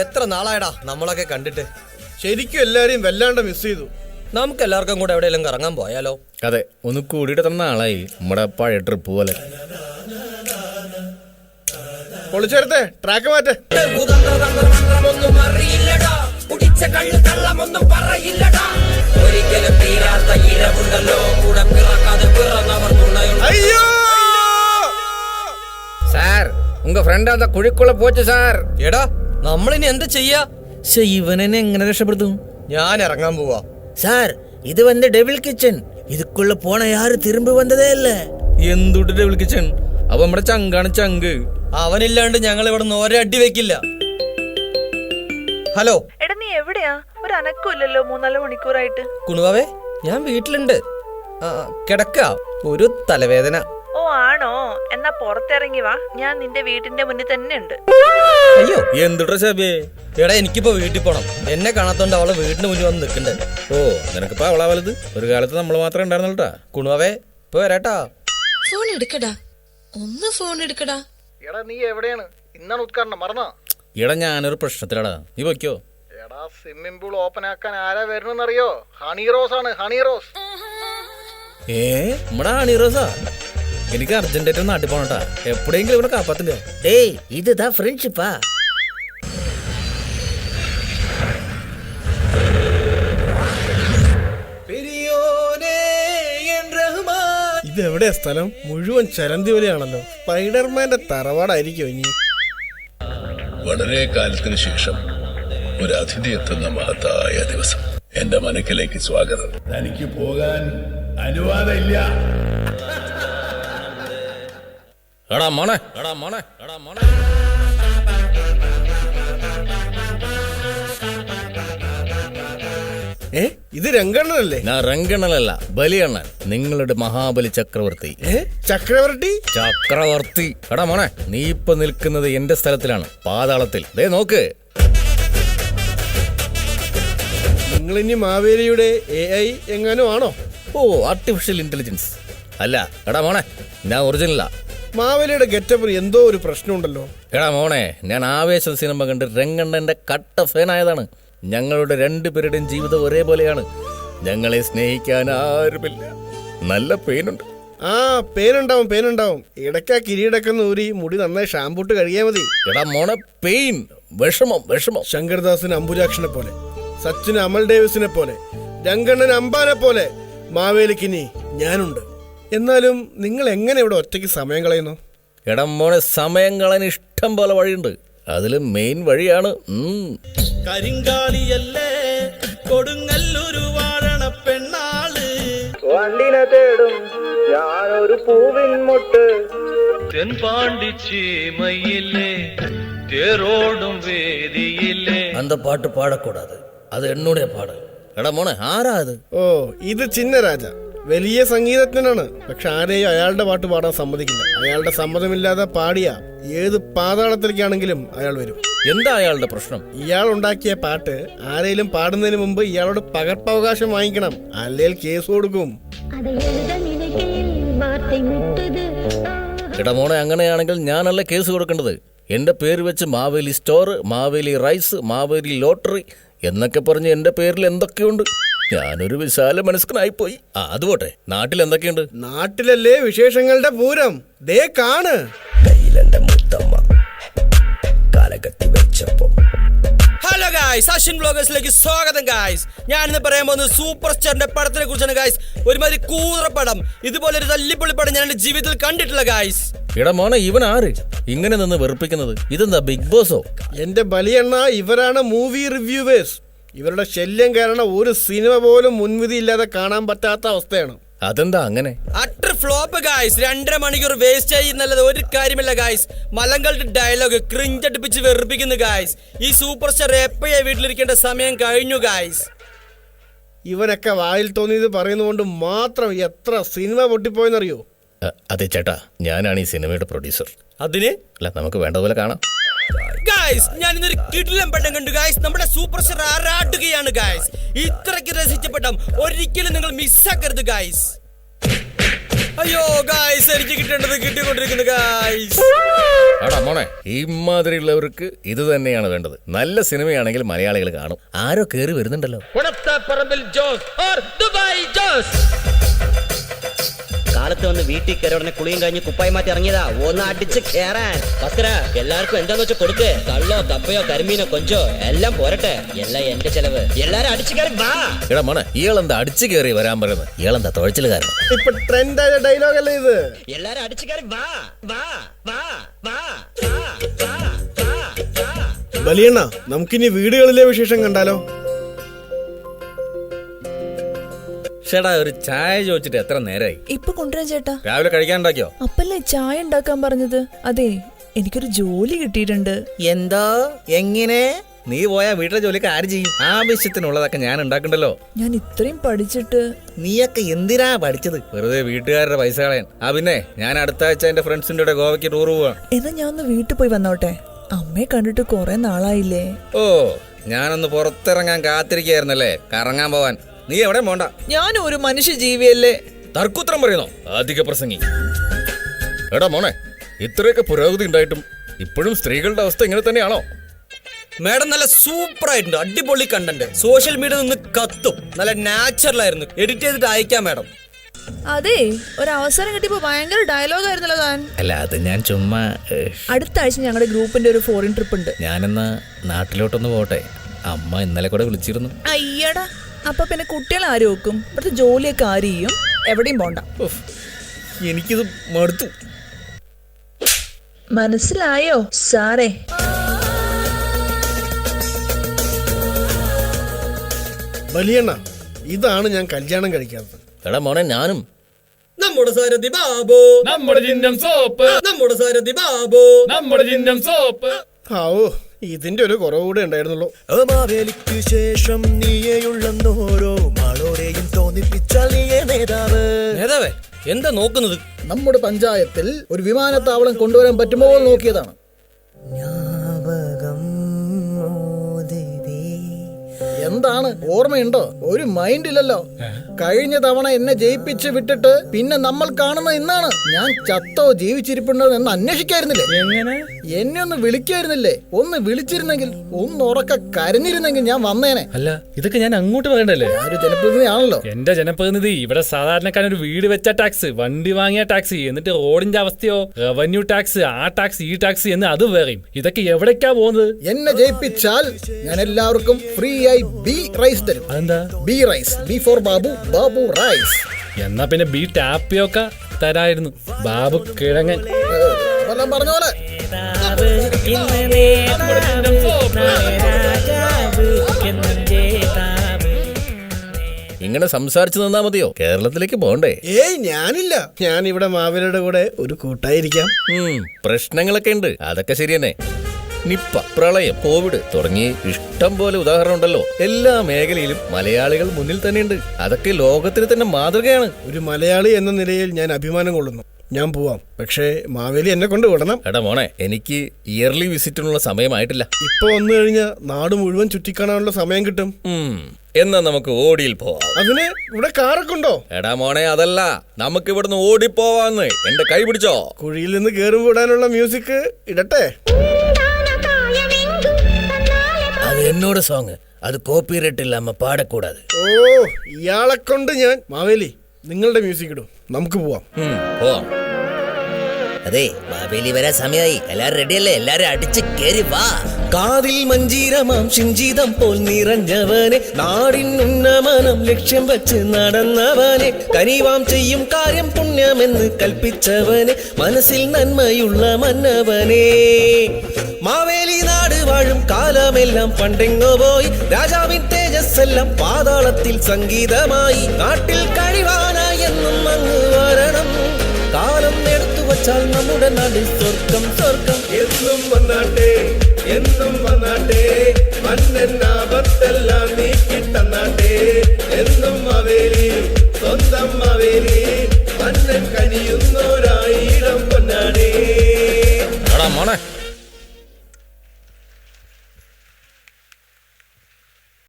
എത്ര നാളായടാ നമ്മളൊക്കെ കണ്ടിട്ട്. ശരിക്കും എല്ലാരെയും വല്ലാണ്ട് മിസ് ചെയ്തു. നമുക്ക് എല്ലാവർക്കും കൂടെ എവിടെയെങ്കിലും കറങ്ങാൻ പോയാലോ? അതെ, ഒന്ന് കൂടിയിട്ട് തന്ന ആളായി നമ്മുടെ പഴയ ട്രിപ്പ് പോലെ. പൊളിച്ചെടുത്തേ, ട്രാക്ക് മാറ്റേ. അയ്യോ സാർ, ഉങ്ക ഫ്രണ്ട് അതാ കുഴിക്കുള്ള പോച്ചു സാർ. എടാ നമ്മളിനി എന്ത് ചെയ്യാ? ഇവനെ എങ്ങനെ രക്ഷപ്പെടുത്തും? ഞാൻ ഇറങ്ങാൻ പോവാ சார். இது வந்து டெவில் கிச்சன். இதுக்குள்ள போன யாரும் திரும்பி வந்ததே இல்ல. എന്തുട്ട് ഡെവിൾ കിച്ചൺ? അപ്പൊ നമ്മുടെ ചങ്കാണ് ചങ്ക്. അവനില്ലാണ്ട് ഞങ്ങൾ ഇവിടെ നിന്ന് ഒരടി വെക്കില്ല. ഹലോ എടാ, നീ എവിടെയാ? ഒരു അനക്കമില്ലല്ലോ 3-4 മണിക്കൂറായിട്ട്. കുണുവാവേ, ഞാൻ വീട്ടിലുണ്ട്. കിടക്ക, ഒരു തലവേദന. ഓ ആണോ? എന്നാ പുറത്തിറങ്ങി വാ, ഞാൻ നിന്റെ വീടിന്റെ മുന്നിൽ തന്നെ ഉണ്ട്. അയ്യോ എന്തുട്ടാ ശബേ? എടാ എനിക്കിപ്പോ വീട്ടിൽ പോണം. എന്നെ കാണാത്തോണ്ട് അവളെ വീടിന് മുന്നിൽ വന്ന് നിൽക്കണ്ടേ. ഓ, നിനക്കിപ്പോ അവളാ വലുത്. ഒരു കാലത്ത് നമ്മൾ മാത്രമേ ഉണ്ടായിരുന്നുള്ളൂട്ടാ. കുണുവാവേ ഇപ്പൊ വരാട്ടാ. ഫോൺ എടുക്കടാ, ഒന്ന് ഫോൺ എടുക്കടാ. എടാ നീ എവിടെയാണ്? ഇന്നാണ് ഉദ്ഘാടനം, മറന്നാ? എടാ ഞാനൊരു പ്രശ്നത്തിലാടാ, നീ വയ്ക്കോ. എടാ സ്വിമ്മിംഗ് പൂൾ ഓപ്പൺ ആക്കാൻ ആരാ വരണെന്നറിയോ? ഹണി റോസ് ആണ്, ഹണി റോസ്. നമ്മുടെ ഹണീറോസാ. എനിക്ക് അർജന്റായിട്ട് നാട്ടിൽ പോണട്ടാ. എപ്പോഴെങ്കിലും ഇവിടെ കാപ്പാത്തില്ല. டேய், இதுதான் ஃப்ரெண்ட்ஷிப்பா? ഇതെവിടെയാ സ്ഥലം? മുഴുവൻ ചരന്തി വലയാണല്ലോ. സ്പൈഡർമാന്റെ തറവാടായിരിക്കും ഇനി. വളരെ കാലത്തിന് ശേഷം ഒരു അതിഥി എത്തുന്ന മഹത്തായ ദിവസം. എന്റെ മനക്കിലേക്ക് സ്വാഗതം. തനിക്ക് പോകാൻ അനുവാദമില്ല. എടാ മോനെ, എടാ മോനെ, എടാ മോനെ. ഇത് രംഗണ്ണനല്ലേ? ഞാൻ രംഗണ്ണനല്ല, ബലിയണ്ണൻ, നിങ്ങളുടെ മഹാബലി ചക്രവർത്തി. ചക്രവർത്തി? ചക്രവർത്തി. എടാ മോനെ, നീ ഇപ്പൊ നിൽക്കുന്നത് എന്റെ സ്ഥലത്തിലാണ്, പാതാളത്തിൽ. ദേ നോക്ക്. നിങ്ങൾ ഇനി മാവേലിയുടെ AI എങ്ങാനും ആണോ? ഓ, ആർട്ടിഫിഷ്യൽ ഇന്റലിജൻസ് അല്ല. എടാ മോനെ, ഞാൻ ഒറിജിനലാ. മാവേലിയുടെ ഗെറ്റപ്പിൽ എന്തോ ഒരു പ്രശ്നമുണ്ടല്ലോ. എടാ മോനെ, ഞാൻ ആവേശം സിനിമ കണ്ട് രംഗണ്ണന്റെ കട്ട ഫാനായതാണ്. ഞങ്ങളുടെ രണ്ടുപേരുടെയും ജീവിതം ഒരേപോലെയാണ്. ഞങ്ങളെ സ്നേഹിക്കാൻ ആരുമില്ല. നല്ല പെയിനുണ്ട്. ആ പേനുണ്ടാവും. ഇടയ്ക്ക് ആ കിരീടൊക്കെ ഊരി മുടി നന്നായി ഷാമ്പൂട്ട് കഴിയാ മതി. എടാ മോനെ, പെയിൻ, വിഷമം. ശങ്കർദാസിന് അംബുജാക്ഷനെ പോലെ, സച്ചിന് അമൽ ഡേവിസിനെ പോലെ, രംഗണ്ണൻ അംബാനെ പോലെ മാവേലിക്കിനി ഞാനുണ്ട്. എന്നാലും നിങ്ങൾ എങ്ങനെ ഇവിടെ ഒറ്റയ്ക്ക് സമയം കളയുന്നു? എടാ മോനെ, സമയം കളയാൻ ഇഷ്ടം പോലെ വഴിയുണ്ട്. അതില് മെയിൻ വഴിയാണ് കരിങ്കാളിയല്ലേ കൊടുങ്ങല്ലൊരു വാഴണ പെണ്ണാള്. വണ്ടിനെ തേടും ഞാനൊരു പൂവിൻ മൊട്ട്. തെൻപാണ്ടിച്ചേമയില്ലേ തേരോടും വേദിയില്ലേ. அந்த பாட்டு பாடக்கூடாது, அது என்னுடைய பாடல். എടാ മോനെ, ആരാ അത്? ഓ, ഇത് ചിന്നരാജ, വലിയ സംഗീതജ്ഞനാണ്. പക്ഷെ ആരെയും അയാളുടെ പാട്ട് പാടാൻ സമ്മതിക്കില്ല. അയാളുടെ സമ്മതമില്ലാതെ പാടിയ ഏത് പാതാളത്തിലേക്കാണെങ്കിലും അയാൾ വരും. എന്താ അയാളുടെ പ്രശ്നം? ഇയാൾ ഉണ്ടാക്കിയ പാട്ട് ആരെങ്കിലും പാടുന്നതിന് മുമ്പ് ഇയാളോട് പകർപ്പവകാശം വാങ്ങിക്കണം, അല്ലെങ്കിൽ കേസ് കൊടുക്കും. എടാ മോനെ, അങ്ങനെയാണെങ്കിൽ ഞാനല്ല കേസ് കൊടുക്കേണ്ടത്. എന്റെ പേര് വെച്ച് Maveli store, Maveli rice, Maveli lottery എന്നൊക്കെ പറഞ്ഞ് എന്റെ പേരിൽ എന്തൊക്കെയുണ്ട്. ഞാനൊരു വിശാല മനസ്കനായിപ്പോയി. അത് പോട്ടെ, നാട്ടിൽ എന്തൊക്കെയുണ്ട്? നാട്ടിലല്ലേ വിശേഷങ്ങളുടെ പൂരം. ദേ കാണ്. കയ്യിലെന്റെ മുത്തമ്മ കാലകത്തി വെച്ചപ്പോ. ഹലോ ഗായ്സ്, അശ്വിൻ വ്ലോഗേഴ്സിലേക്ക് സ്വാഗതം ഗായ്സ്. ഞാനിന്ന് പറയാൻ പോകുന്നത് സൂപ്പർ സ്റ്റാറിന്റെ പടത്തിനെ കുറിച്ചാണ് ഗായ്സ്. ഒരുമാതിരി കൂതറപ്പടം, ഇതുപോലെ ഒരു തല്ലിപ്പൊളി പടം ഞാൻ എന്റെ ജീവിതത്തിൽ കണ്ടിട്ടില്ല ഗായ്സ്. എടാ മോനെ, ഇവൻ ആര് ഇങ്ങനെ നിന്ന് വെറുപ്പിക്കുന്നത്? ഇതെന്താ ബിഗ് ബോസോ? എന്റെ ബലിയണ്ണ, ഇവരാണ് മൂവി റിവ്യൂവേഴ്സ്. ഇവരുടെ ശല്യം കാരണം ഒരു സിനിമ പോലും മുൻവിധി ഇല്ലാതെ കാണാൻ പറ്റാത്ത അവസ്ഥയാണ്. അതെന്താ അങ്ങനെ? Utter flop guys. 2.5 മണിക്കൂർ വേസ്റ്റ് ചെയ്യുന്നല്ലാതെ ഒരു കാര്യമില്ല ഗായ്സ്. മലങ്കളുടെ ഡയലോഗ് ക്രിഞ്ചടിപ്പിച്ച് വെറുപ്പിക്കുന്നു ഗായ്സ്. ഈ സൂപ്പർ സ്റ്റാർ എപ്പോഴേ വീട്ടിലിരിക്കേണ്ട സമയം കഴിഞ്ഞു ഗായ്സ്. ഇവനൊക്കെ വായിൽ തോന്നിയത് പറയുന്നതുകൊണ്ട് മാത്രം എത്ര സിനിമ പൊട്ടിപ്പോയെന്നറിയോ? അതെ ചേട്ടാ, ഞാനാണ് ഈ സിനിമയുടെ പ്രൊഡ്യൂസർ. അതിന് അല്ല, നമുക്ക് വേണ്ടതുപോലെ കാണാം ഗായ്സ്. ഞാൻ ഇന്നൊരു കിടിലം പടം കണ്ടു ഗായ്സ്. നമ്മുടെ സൂപ്പർ സ്റ്റാർ ആരാടുകയാണ് ഗായ്സ്. ഇത്രയ്ക്ക് രസിച്ച പടം ഒരിക്കലും നിങ്ങൾ മിസ്സാക്കരുത് ഗായ്സ്. അയ്യോ ഗായ്സ്, എനിക്ക് കിട്ടേണ്ടത് കിട്ടിക്കൊണ്ടിരിക്കുന്നു ഗായ്സ്. എടാ മോനെ ഇമാതിരിയുള്ളവർക്ക് ഇത് തന്നെയാണ് വേണ്ടത്. നല്ല സിനിമയാണെങ്കിൽ മലയാളികൾ കാണും. ആരോ കേറി വരുന്നുണ്ടല്ലോ. പറമ്പിൽ ജോസ് ഓർ ദുബായ് ജോസ്. കാലത്ത് വന്ന് വീട്ടിൽ കയറി ഉടനെ കുളിയും കഴിഞ്ഞ് കുപ്പായി മാറ്റി ഇറങ്ങിയതാ ഒന്ന് അടിച്ച് കേറാൻ. ഭസ്കര എല്ലാവർക്കും എന്താന്ന് വെച്ചാൽ കൊടുക്ക്. കള്ളോ കപ്പയോ കരിമീനോ കൊഞ്ചോ എല്ലാം പോരട്ടെ. എല്ലാം എന്റെ ചെലവ്. എല്ലാരും അടിച്ചു കയറി വാ. എടാ മോനെ ഇയാളെന്താ അടിച്ചു കയറി വരാൻ പറയുന്നത്? ഇയാളെന്താ തുഴച്ചില് കാരണം? ഇപ്പൊ ട്രെൻഡായ ഡയലോഗ് അല്ലേ ഇത്? എല്ലാരും അടിച്ചു കയറി വാ വാ വാ വാ. ബലിയണ്ണ, നമുക്കിനി വീടുകളിലെ വിശേഷം കണ്ടാലോ? ചേട്ടാ ഒരു ചായ ചോദിച്ചിട്ട് എത്ര നേരമായി? ഇപ്പൊ കൊണ്ടുവരാൻ ചേട്ടാ. രാവിലെ കഴിക്കാൻ ഉണ്ടാക്കിയോ? അപ്പല്ലേ ചായ ഉണ്ടാക്കാൻ പറഞ്ഞത്? അതെ, എനിക്കൊരു ജോലി കിട്ടിയിട്ടുണ്ട്. എന്തോ എങ്ങനെ? നീ പോയാ വീട്ടിലെ ജോലിക്ക് ആര് ചെയ്യും? ആവശ്യത്തിനുള്ളതൊക്കെ ഞാൻ ഉണ്ടാക്കണ്ടല്ലോ. ഞാൻ ഇത്രയും പഠിച്ചിട്ട്. നീയൊക്കെ എന്തിനാ പഠിച്ചത്? വെറുതെ വീട്ടുകാരുടെ പൈസ കളയാൻ. പിന്നെ ഞാൻ അടുത്ത ആഴ്ച എന്റെ ഫ്രണ്ട്സിന്റെ കൂടെ ഗോവയ്ക്ക് ടൂർ പോവാ. എന്നാ ഞാൻ ഒന്ന് വീട്ടിൽ പോയി വന്നോട്ടെ. അമ്മയെ കണ്ടിട്ട് കുറെ നാളായില്ലേ. ഓ ഞാനൊന്ന് പുറത്തിറങ്ങാൻ കാത്തിരിക്കായിരുന്നല്ലേ കറങ്ങാൻ പോവാൻ. നീ എവിടെ പോണ്ട. ഞാൻ ഒരു മനുഷ്യ ജീവിയല്ലേ. തർക്കുത്തരം പറയുന്നോ അധിക പ്രസംഗി. എടാ മോനെ ഇത്രയൊക്കെ പുരോഗതി ഉണ്ടായിട്ടും ഇപ്പോഴും സ്ത്രീകളുടെ അവസ്ഥ ഇങ്ങനെ തന്നെയാണോ? മാഡം നല്ല സൂപ്പർ ആയിട്ടുണ്ട്. അടിപൊളി കണ്ടന്റ്. സോഷ്യൽ മീഡിയ നിന്ന് കത്തും. നല്ല നാച്ചുറൽ ആയിരുന്നു. എഡിറ്റ് ചെയ്തിട്ട് അയക്കാം മാഡം. അതെ, ഒരു അവസരം കിട്ടിയപ്പോ ഭയങ്കര ഡയലോഗ് ആയിരുന്നല്ലോ താൻ. അല്ല അത് ഞാൻ ചുമ്മാ. അടുത്ത ആഴ്ച ഞങ്ങളുടെ ഗ്രൂപ്പിന്റെ ഒരു ഫോറിൻ ട്രിപ്പ് ഉണ്ട്. ഞാനെന്നാ നാട്ടിലോട്ടൊന്ന് പോട്ടെ. അമ്മ ഇന്നലെ കൂടെ വിളിച്ചിരുന്നു. അയ്യടാ, അപ്പൊ പിന്നെ കുട്ടികളെ ആര് വെക്കും? ഇവിടുത്തെ ജോലിയൊക്കെ ആര് ചെയ്യും? എവിടെയും പോണ്ട. എനിക്കിത് മടുത്തു. മനസ്സിലായോ സാറേ? ബലിയണ്ണ, ഇതാണ് ഞാൻ കല്യാണം കഴിക്കാത്തത്. എടാ മോനെ ഞാനും. നമ്മുടെ സാരഥി ബാബു, നമ്മുടെ ചിഹ്നം സോപ്പ്, നമ്മുടെ സാരഥി ബാബു, നമ്മുടെ ചിഹ്നം സോപ്പ്. ആവോ, ഇതിന്റെ ഒരു കുറവ് കൂടെ ഉണ്ടായിരുന്നുള്ളൂ. മാവേലിക്ക് ശേഷം നീയുള്ളോരോ മാളോരെയും തോന്നിപ്പിച്ചാൽ നീയേ നേതാവ്. നേതാവേ എന്താ നോക്കുന്നത്? നമ്മുടെ പഞ്ചായത്തിൽ ഒരു വിമാനത്താവളം കൊണ്ടുവരാൻ പറ്റുമോ നോക്കിയതാണ്. എന്താണ് ഓർമ്മയുണ്ടോ? ഒരു മൈൻഡ് ഇല്ലല്ലോ. കഴിഞ്ഞ തവണ എന്നെ ജയിപ്പിച്ച് വിട്ടിട്ട് പിന്നെ നമ്മൾ കാണുന്ന ഇന്നാണ്. ഞാൻ ചത്തോ ജീവിച്ചിരിപ്പുണ്ടോ എന്ന് അന്വേഷിക്കായിരുന്നില്ലേ? എന്നെ ഒന്ന് വിളിക്കായിരുന്നില്ലേ? ഒന്ന് വിളിച്ചിരുന്നെങ്കിൽ, ഒന്ന് ഉറക്ക കരഞ്ഞിരുന്നെങ്കിൽ ഞാൻ വന്നേനെ. അല്ല ഇതൊക്കെ ഞാൻ അങ്ങോട്ട് പറയണ്ടല്ലേ? ഒരു ജനപ്രതിനിധിയാണല്ലോ. എന്റെ ജനപ്രതിനിധി. ഇവിടെ സാധാരണക്കാരൻ ഒരു വീട് വെച്ച ടാക്സ്, വണ്ടി വാങ്ങിയ ടാക്സ്, എന്നിട്ട് റോഡിന്റെ അവസ്ഥയോ റവന്യൂ ടാക്സ്, ആ ടാക്സ് ഈ ടാക്സ് എന്ന് അത് വേറെയും. ഇതൊക്കെ എവിടേക്കാ പോകുന്നത്? എന്നെ ജയിപ്പിച്ചാൽ ഞാൻ എല്ലാവർക്കും ഫ്രീ ആയി ബി റൈസ് തരും. അതെന്താ? B rice. B for Babu, Babu rice. എന്നാ പിന്നെ ബി ടാപ്പിയൊക്കെ തരായിരുന്നു. ബാബു കിഴങ്ങൻ. പറഞ്ഞ പോലെ ഇങ്ങനെ സംസാരിച്ചു നിന്നാ മതിയോ? കേരളത്തിലേക്ക് പോണ്ടേ? ഏയ് ഞാനില്ല. ഞാൻ ഇവിടെ മാവേലിയുടെ കൂടെ ഒരു കൂട്ടായിരിക്കാം. പ്രശ്നങ്ങളൊക്കെ ഉണ്ട്. അതൊക്കെ ശരി തന്നെ. നിപ്പ, പ്രളയം, കോവിഡ് തുടങ്ങി ഇഷ്ടം പോലെ ഉദാഹരണം ഉണ്ടല്ലോ. എല്ലാ മേഖലയിലും മലയാളികൾ മുന്നിൽ തന്നെയുണ്ട്. അതൊക്കെ ലോകത്തിന് തന്നെ മാതൃകയാണ്. ഒരു മലയാളി എന്ന നിലയിൽ ഞാൻ അഭിമാനം കൊള്ളുന്നു. ഞാൻ പോവാം. പക്ഷേ മാവേലി എന്നെ കൊണ്ട് വിടണം. എടാ മോനെ എനിക്ക് ഇയർലി വിസിറ്റിനുള്ള സമയമായിട്ടില്ല. ഇപ്പൊ വന്നു കഴിഞ്ഞാൽ നാട് മുഴുവൻ ചുറ്റിക്കാണാനുള്ള സമയം കിട്ടും. എന്നാ നമുക്ക് ഓടിയിൽ പോവാം. അതിന് ഇവിടെ കാറൊക്കെ ഉണ്ടോ? എടാ മോനെ അതല്ല, നമുക്ക് ഇവിടുന്ന് ഓടിപ്പോവാന്ന്. എന്റെ കൈ പിടിച്ചോ. കുഴിയിൽ നിന്ന് കയറി വിടാനുള്ള മ്യൂസിക് ഇടട്ടെ. അത് എന്നോട് സോങ്. അത് കോപ്പിറൈറ്റ് ഇല്ലാമ പാടക്കൂടാതെ. ഓ, ഇയാളെ കൊണ്ട് ഞാൻ. മാവേലി നിങ്ങളുടെ മ്യൂസിക് ഇടും, നമുക്ക് പോവാം. പോവാം. അതെ മാവേലി വരാൻ സമയമായി. എല്ലാരും റെഡിയല്ലേ? എല്ലാരും അടിച്ച് കേറി വാ. കാതിൽ മഞ്ജീരമാം ശിഞ്ചിതം പോൽ നിറഞ്ഞവനെ, നാടിൻ ഉന്നമനം ലക്ഷ്യം വച്ച് നടന്നവനെ, കനിവാം ചെയ്യും കാര്യം പുണ്യമെന്ന് കൽപ്പിച്ചവനെ, മനസ്സിൽ നന്മയുള്ള മന്നവനെ. മാവേലി നാട് വാഴും കാലമെല്ലാം പണ്ടെങ്ങോ പോയി, രാജാവിൻ തേജസ്സെല്ലാം പാതാളത്തിൽ സംഗീതമായി. നാട്ടിൽ കഴിവാനായി എന്നും അങ്ങ് വരണം. കാലം എടുത്തു വച്ചാൽ നമ്മുടെ നാട് സ്വർഗം സ്വർഗം. എന്നും വന്നാട്ടെ, എന്നും വന്നാട്ടെ, മണ്ണെന്നാപത്തെല്ലാം നീക്കിത്തന്നാട്ടെ. എന്നും മാവേലി, സ്വന്തം മാവേലി.